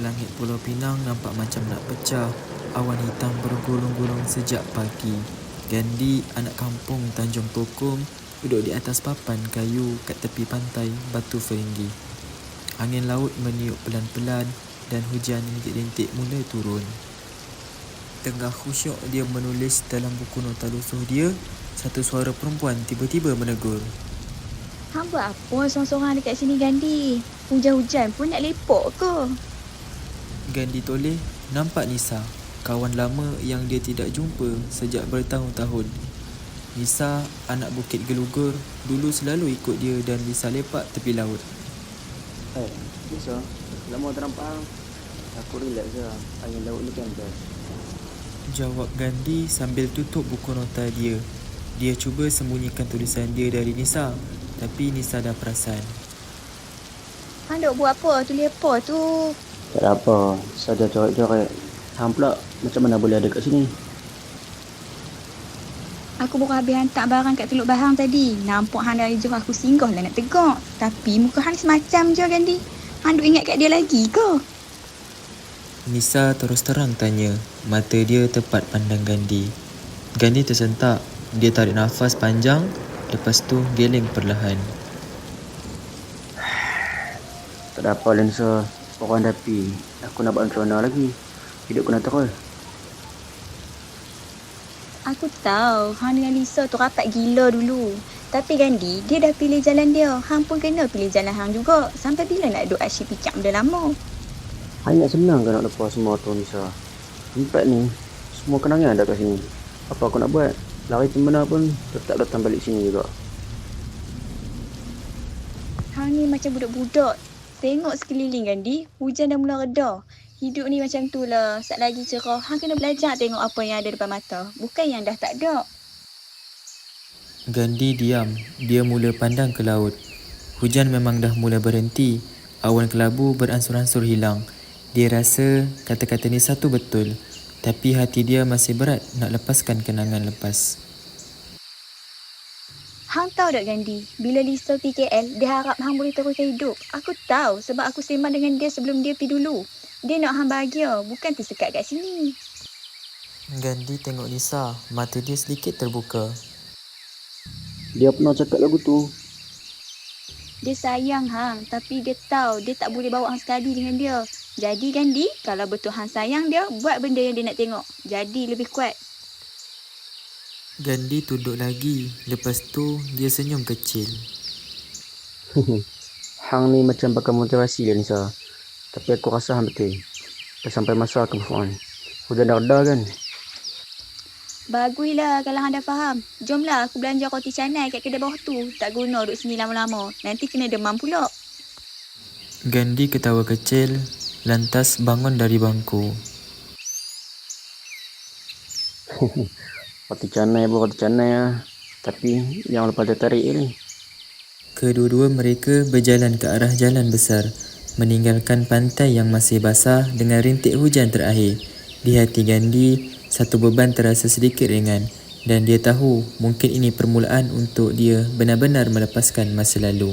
Langit Pulau Pinang nampak macam nak pecah. Awan hitam bergulung-gulung sejak pagi. Gandhi, anak kampung Tanjung Tokom, duduk di atas papan kayu kat tepi pantai Batu Feringgi. Angin laut meniup pelan-pelan dan hujan rintik-rintik mula turun. Tengah khusyuk dia menulis dalam buku nota lusuh dia, satu suara perempuan tiba-tiba menegur. Hang buat apa sorang-sorang dekat sini, Gandhi? Hujan-hujan pun nak lepok ke? Gandhi toleh nampak Nisa, kawan lama yang dia tidak jumpa sejak bertahun-tahun. Nisa, anak Bukit Gelugur, dulu selalu ikut dia dan Nisa lepak tepi laut. Nisa, lama tak nampak. Aku relax je. Angin laut ni kan best. Jawab Gandhi sambil tutup buku nota dia. Dia cuba sembunyikan tulisan dia dari Nisa, tapi Nisa dah perasan. Hang duk buat apa? Tu lepok tu. Tak ada apa. Saja coret-coret. Hang pula macam mana boleh ada kat sini? Aku baru habis hantar barang kat Teluk Bahang tadi. Nampak hang dah jauh aku singgah lah nak tegak. Tapi muka hang semacam je, Gandhi. Hang duk ingat kat dia lagi ke? Nisa terus terang tanya. Mata dia tepat pandang Gandhi. Gandhi tersentak. Dia tarik nafas panjang, lepas tu geleng perlahan. Tak ada apa, Lensa. Orang dah pi. Aku nak buat kerana lagi. Hidup kena terus. Aku tahu hang dengan Lisa tu rapat gila dulu. Tapi Gandhi, dia dah pilih jalan dia. Hang pun kena pilih jalan hang juga. Sampai bila nak duk asyik picak benda lama? Hang nak senang ke nak lepas semua tu, Nisa? Tempat ni, semua kenangan ada kat sini. Apa aku nak buat? Lari ke mana pun tetap datang balik sini juga. Hang ni macam budak-budak. Tengok sekeliling, Gandhi. Hujan dah mula reda. Hidup ni macam tu lah. Sat lagi cerah. Hang kena belajar tengok apa yang ada depan mata. Bukan yang dah tak ada. Gandhi diam. Dia mula pandang ke laut. Hujan memang dah mula berhenti. Awan kelabu beransur-ansur hilang. Dia rasa kata-kata Nisa tu betul. Tapi hati dia masih berat nak lepaskan kenangan lepas. Hang tahu tak, Gandhi? Bila Lisa pergi KL, dia harap hang boleh teruskan hidup. Aku tahu sebab aku sembang dengan dia sebelum dia pergi dulu. Dia nak hang bahagia, bukan tersekat kat sini. Gandhi tengok Nisa. Mata dia sedikit terbuka. Dia pernah cakap lagu tu. Dia sayang hang, tapi dia tahu dia tak boleh bawa hang sekali dengan dia. Jadi Gandhi, kalau betul hang sayang dia, buat benda yang dia nak tengok. Jadi lebih kuat. Gandhi duduk lagi. Lepas tu dia senyum kecil. Hang ni macam bakal motivasi dia, Nisa. Tapi aku rasa hang betul. Dah sampai masa aku move on. Hujan dah reda kan? Baguslah kalau hang dah faham. Jomlah aku belanja roti canai kat kedai bawah tu. Tak guna duduk sini lama-lama. Nanti kena demam pula. Gandhi ketawa kecil, lantas bangun dari bangku. Roti canai lah. Tapi yang lepas tertarik ni. Kedua-dua mereka berjalan ke arah jalan besar, meninggalkan pantai yang masih basah dengan rintik hujan terakhir. Di hati Gandhi, satu beban terasa sedikit ringan dan dia tahu mungkin ini permulaan untuk dia benar-benar melepaskan masa lalu.